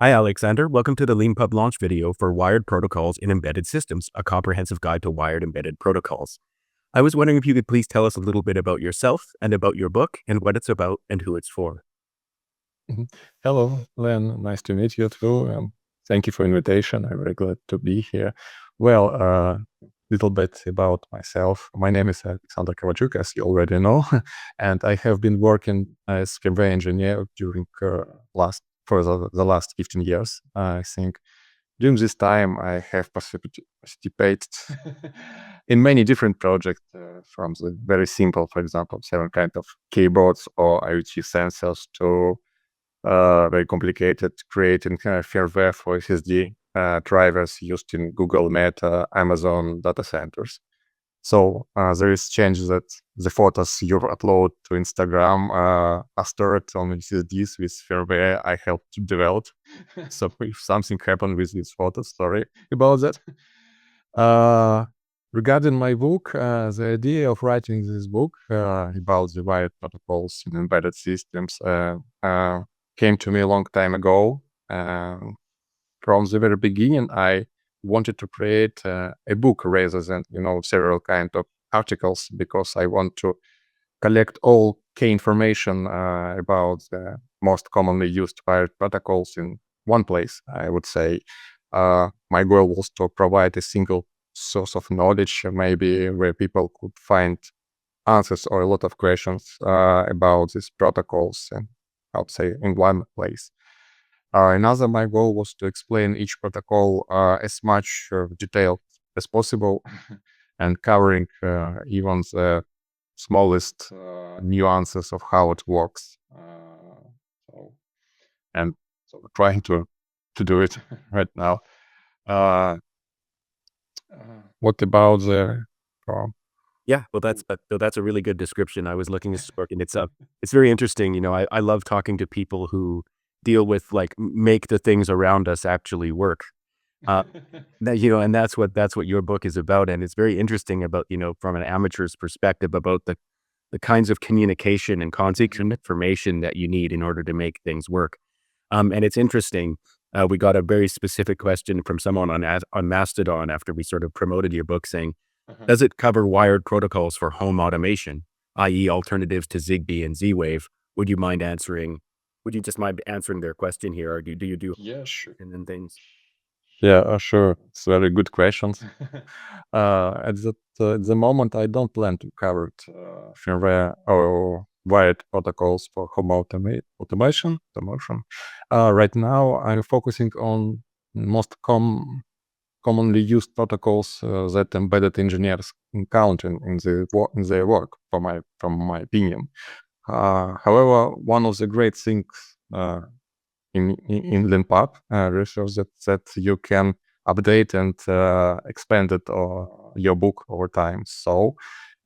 Hi, Alexander. Welcome to the Leanpub launch video for Wired Protocols in Embedded Systems, a comprehensive guide to wired embedded protocols. I was wondering if you could please tell us a little bit about yourself and about your book and what it's about and who it's for. Mhm. Hello, Len. Nice to meet you too. Thank you for invitation. I'm very glad to be here. Well, little bit about myself. My name is Alexander Kovalchuk, as you already know, and I have been working as firmware engineer during the last 15 years. I think during this time I have participated in many different projects, from the very simple, for example, seven kind of keyboards or IoT sensors to very complicated, creating firmware for SSD drivers used in Google, Meta, Amazon data centers. So there is change that the photos you upload to Instagram are stored on SSDs with firmware I helped to develop. So if something happened with these photos, sorry about that. Uh, Regarding my book, the idea of writing this book about the wired protocols in embedded systems came to me a long time ago. From the very beginning, I wanted to create a book rather than several kind of articles, because I want to collect all key information about the most commonly used wired protocols in one place. I would say my goal was to provide a single source of knowledge, maybe where people could find answers or a lot of questions about these protocols, and I would say in one place. Another my goal was to explain each protocol as much detail as possible and covering even the smallest nuances of how it works. So, and so we're trying to do it right now. Uh, what about the Yeah, well, that's a really good description. I was looking at this book, and it's very interesting. I love talking to people who deal with make the things around us actually work. Uh, and that's what your book is about, and it's very interesting about from an amateur's perspective about the kinds of communication and context and information that you need in order to make things work. And it's interesting. We got a very specific question from someone on Mastodon after we sort of promoted your book, saying, "Does it cover wired protocols for home automation, i.e., alternatives to Zigbee and Z-Wave?" Would you mind answering? Would you just mind answering their question here, or do you do Yeah, sure. and then things? Yeah, sure. It's very good questions. At the moment, I don't plan to cover firmware or wired protocols for home automation. Right now, I'm focusing on most commonly used protocols that embedded engineers encounter in their work, from my opinion. However, one of the great things in Leanpub research that you can update and expand it or your book over time. So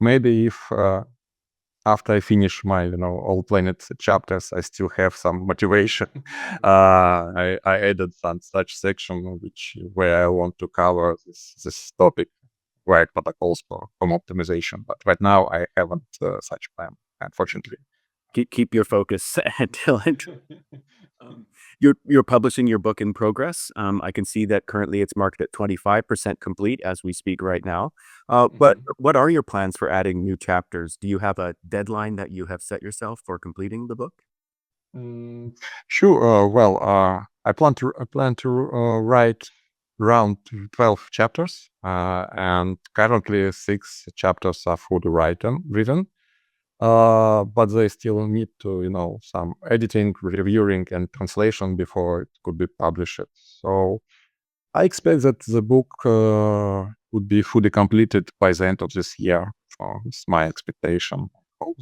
maybe if after I finish my all planet chapters, I still have some motivation. I added some such section where I want to cover this topic, wired protocols for home optimization. But right now I haven't such plan, unfortunately. Keep your focus until um, you're publishing your book in progress. I can see that currently it's marked at 25% complete as we speak right now. But what are your plans for adding new chapters? Do you have a deadline that you have set yourself for completing the book? Mm, sure. Well, I plan to write around 12 chapters, and currently 6 chapters are fully written. But they still need to, some editing, reviewing, and translation before it could be published. So I expect that the book would be fully completed by the end of this year. So it's my expectation. Oh,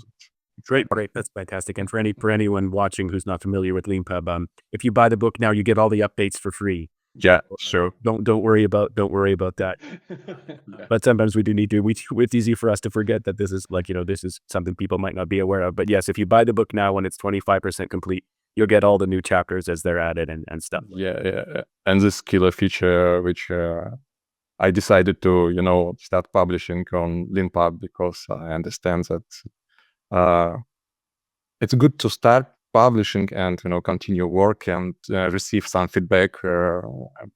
Great, great. That's fantastic. And for anyone watching who's not familiar with Leanpub, if you buy the book now, you get all the updates for free. yeah, sure. Don't worry about that. But sometimes we do need to. It's easy for us to forget that this is something people might not be aware of. But yes, if you buy the book now when it's 25% complete, you'll get all the new chapters as they're added and stuff. Yeah. And this killer feature, which I decided to, start publishing on Leanpub, because I understand that uh, it's good to start publishing and continue work and receive some feedback,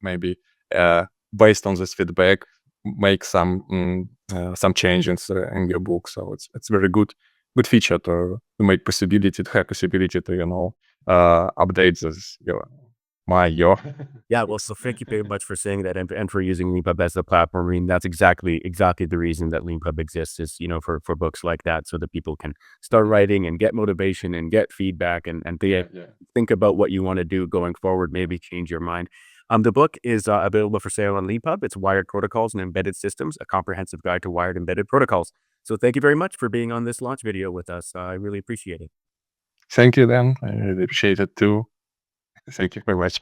maybe based on this feedback make some changes in your book. So it's very good feature to make possibility to have possibility to update this your Yeah, well, so thank you very much for saying that and for using Leanpub as a platform. I mean, that's exactly the reason that Leanpub exists is, for books like that so that people can start writing and get motivation and get feedback and think about what you want to do going forward, maybe change your mind. The book is available for sale on Leanpub. It's Wired Protocols and Embedded Systems, a comprehensive guide to wired embedded protocols. So thank you very much for being on this launch video with us. I really appreciate it. Thank you, Dan. I really appreciate it too. Thank you very much.